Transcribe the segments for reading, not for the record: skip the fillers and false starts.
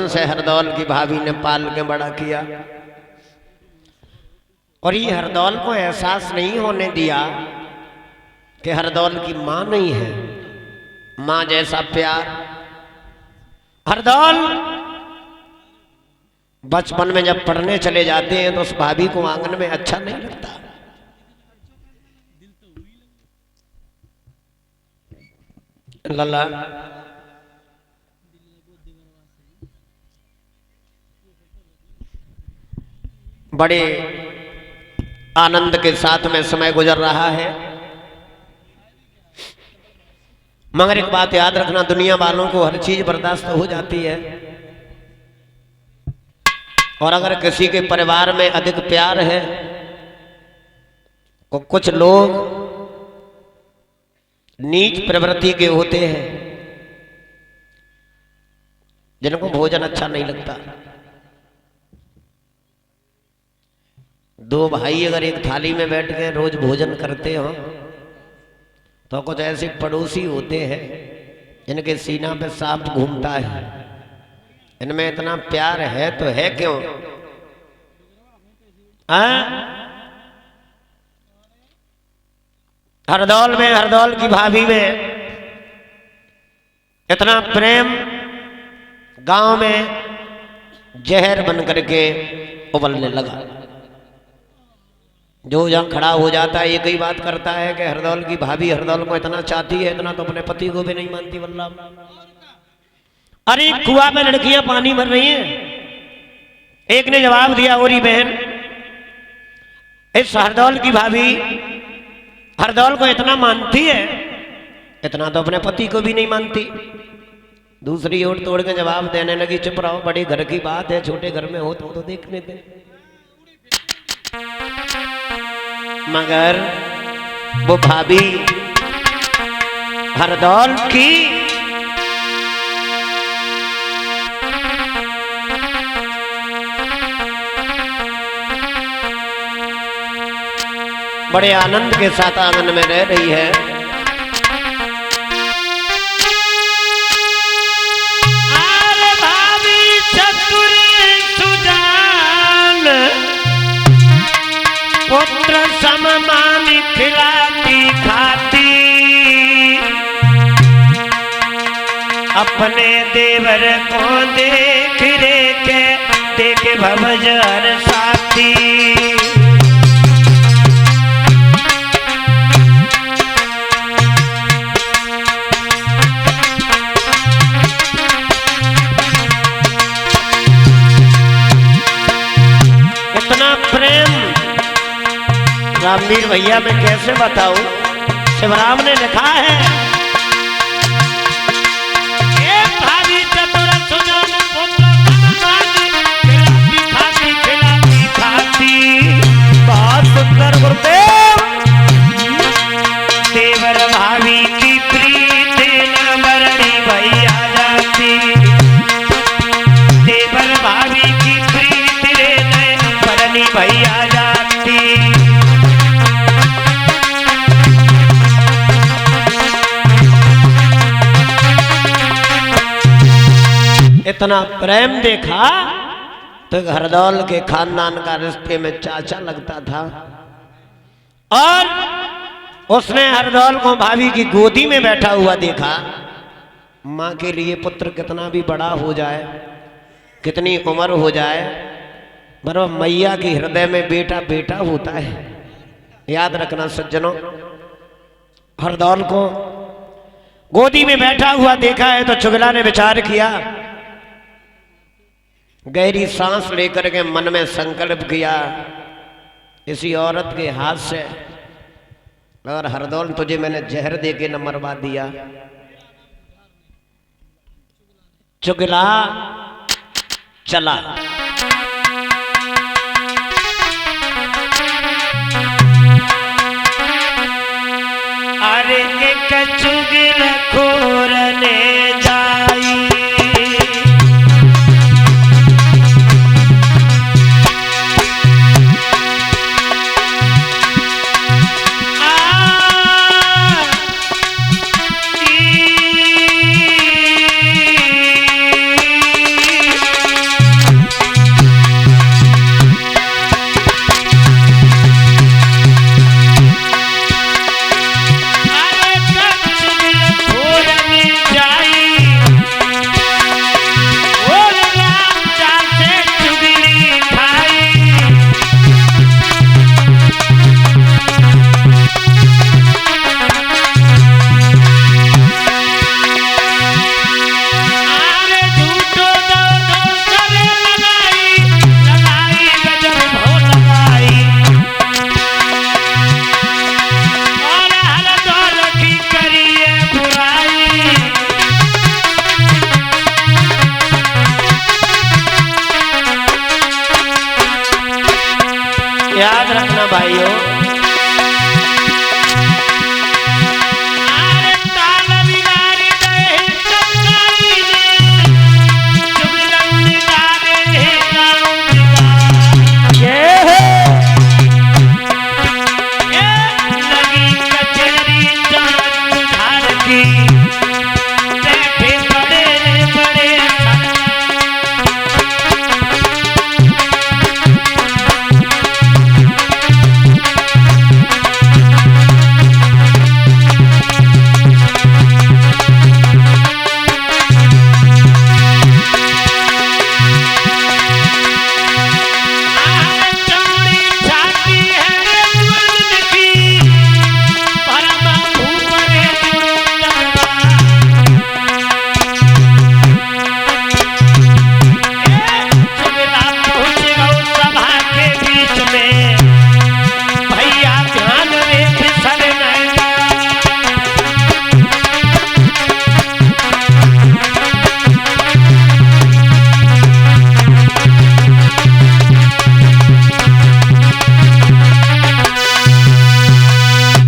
बचपन से हरदौल की भाभी ने पाल के बड़ा किया और ये हरदौल को एहसास नहीं होने दिया कि हरदौल की मां नहीं है। मां जैसा प्यार हरदौल बचपन में जब पढ़ने चले जाते हैं तो उस भाभी को आंगन में अच्छा नहीं लगता। लल्ला बड़े आनंद के साथ में समय गुजर रहा है, मगर एक बात याद रखना, दुनिया वालों को हर चीज बर्दाश्त हो जाती है और अगर किसी के परिवार में अधिक प्यार है तो कुछ लोग नीच प्रवृत्ति के होते हैं जिनको भोजन अच्छा नहीं लगता। दो भाई अगर एक थाली में बैठ के रोज भोजन करते हो तो कुछ ऐसे पड़ोसी होते हैं जिनके सीना पे सांप घूमता है। इनमें इतना प्यार है तो है क्यों? हरदौल में, हरदौल की भाभी में इतना प्रेम गांव में जहर बन करके उबलने लगा। जो जहां खड़ा हो जाता है एक ही बात करता है कि हरदौल की भाभी हरदौल को इतना चाहती है, इतना तो अपने पति को भी नहीं मानती। वल्लाह, अरे कुआं में लड़कियां पानी भर रही हैं। एक ने जवाब दिया, ओरी बहन, इस हरदौल की भाभी हरदौल को इतना मानती है, इतना तो अपने पति को भी नहीं मानती। दूसरी ओर तोड़ के जवाब देने लगी, चुप रहो, बड़े घर की बात है, छोटे घर में हो तो देखने दे। मगर वो भाभी हरदौल की बड़े आनंद के साथ आंगन में रह रही है। अरे भाभी चतुर सुजान, पुत्र सममानी खिलाती खाती, अपने देवर को देख रे के देख भवजर साथी। इतना प्रेम रामवीर भैया मैं कैसे बताऊं? शिवराम ने लिखा है, भाभी चतुर सुजान पुत्र सममानी खिलाती खाती, खिलाती खाती। बहुत सुंदर गुरुदेव। देवर भाभी की प्रीत न मरणी भैया जाती, देवर भाभी की प्रीत रे न मरणी भैया जाती। इतना प्रेम देखा तो हरदौल के खानदान का रिश्ते में चाचा लगता था और उसने हरदौल को भाभी की गोदी में बैठा हुआ देखा। मां के लिए पुत्र कितना भी बड़ा हो जाए, कितनी उम्र हो जाए, बराबर मैया के हृदय में बेटा बेटा होता है। याद रखना सज्जनों, हरदौल को गोदी में बैठा हुआ देखा है तो चुगला ने विचार किया, गहरी सांस लेकर के मन में संकल्प किया, इसी औरत के हाथ से और हरदौल तुझे मैंने जहर दे के न मरवा दिया। चुगला चला। अरे एक चुगल खोर ने जाई, हाँ भाइयों,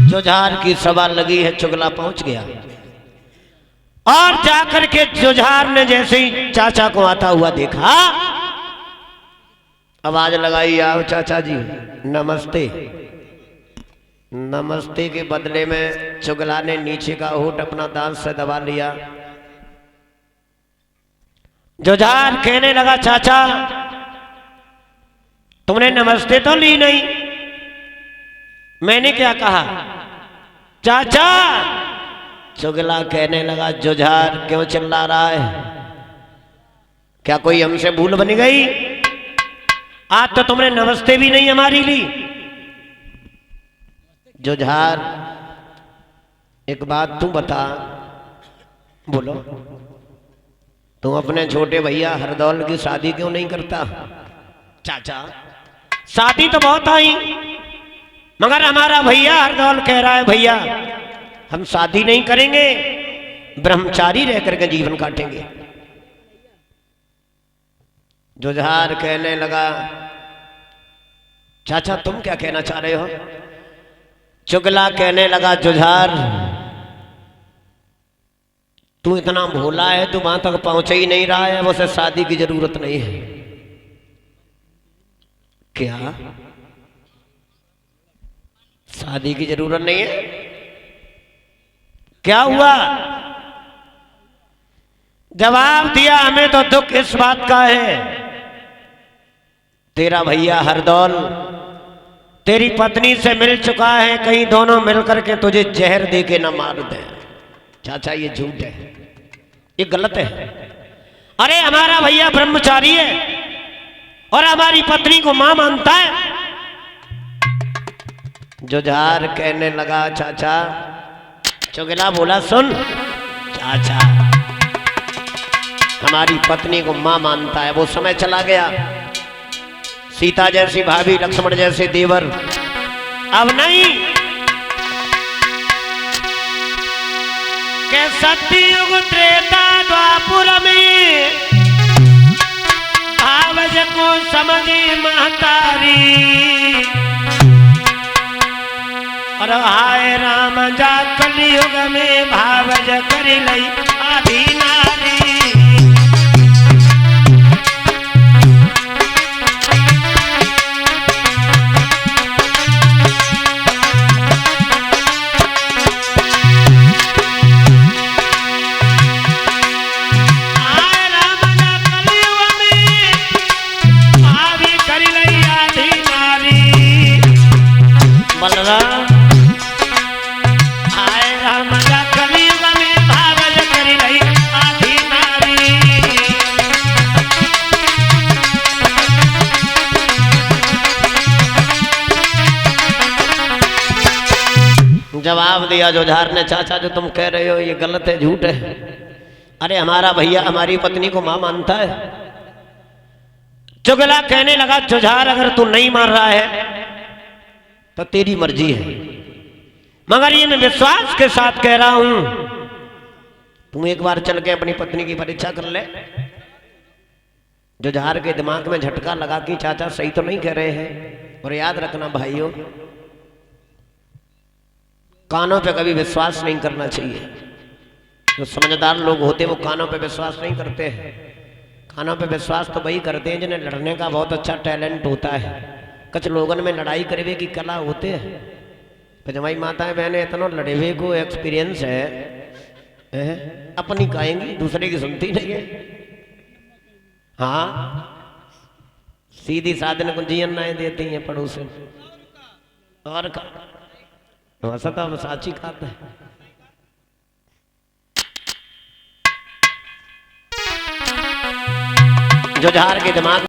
जुझार की सभा लगी है, चुगला पहुंच गया और जाकर के जुझार ने जैसे ही चाचा को आता हुआ देखा, आवाज लगाई, आओ चाचा जी नमस्ते। नमस्ते के बदले में चुगला ने नीचे का होठ अपना दांत से दबा लिया। जुझार कहने लगा, चाचा तुमने नमस्ते तो ली नहीं। मैंने क्या कहा चाचा? चुगला कहने लगा, जुझार क्यों चिल्ला रहा है? क्या कोई हमसे भूल बन गई? आज तो तुमने नमस्ते भी नहीं हमारी ली। जुझार एक बात तू बता, बोलो, तू अपने छोटे भैया हरदौल की शादी क्यों नहीं करता? चाचा शादी तो बहुत आई, मगर हमारा भैया हरदौल कह रहा है भैया हम शादी नहीं करेंगे, ब्रह्मचारी रह करके जीवन काटेंगे। जुझार कहने लगा, चाचा तुम क्या कहना चाह रहे हो? चुगला कहने लगा, जुझार तू इतना भोला है, तू वहां तक पहुंच ही नहीं रहा है, उसे शादी की जरूरत नहीं है। क्या शादी की जरूरत नहीं है? क्या हुआ? जवाब दिया, हमें तो दुख इस बात का है, तेरा भैया हरदौल तेरी पत्नी से मिल चुका है, कहीं दोनों मिलकर के तुझे जहर दे के न मार दे। चाचा ये झूठ है, ये गलत है। अरे हमारा भैया ब्रह्मचारी है और हमारी पत्नी को मां मानता है। जुझार कहने लगा, चाचा। चुगला बोला, सुन चाचा, हमारी पत्नी को मां मानता है, वो समय चला गया। सीता जैसी भाभी, लक्ष्मण जैसे देवर अब नहीं। के सतयुग त्रेता द्वापुर में भावज को समझी महतारी, और हाय राम जा कलयुग में भावज करी लई आधी नारी। जवाब दिया जुझार ने, चाचा जो तुम कह रहे हो ये गलत है, झूठ है। अरे हमारा भैया हमारी पत्नी को मां मानता है। चुगला कहने लगा, जुझार अगर तू नहीं मान रहा है तो तेरी मर्जी है, मगर ये मैं विश्वास के साथ कह रहा हूं, तुम एक बार चल के अपनी पत्नी की परीक्षा कर ले। जुझार के दिमाग में झटका लगा कि चाचा सही तो नहीं कह रहे हैं। और याद रखना भाइयों, कानों पे कभी विश्वास नहीं करना चाहिए। जो समझदार लोग होते हैं वो कानों पे विश्वास नहीं करते हैं। कानों पे विश्वास तो वही करते हैं जिन्हें लड़ने का बहुत अच्छा टैलेंट होता है। कुछ लोगन में लड़ाई करवे की कला होते हैं। जमाई माताएं बहनें इतना लड़े हुए को एक्सपीरियंस है, अपनी कहेंगी दूसरे की सुनती नहीं है। हाँ, सीधी साधन को जियन नहीं देती हैं पड़ोसन और का वैसा तो साची खाता है। जो झार के दिमाग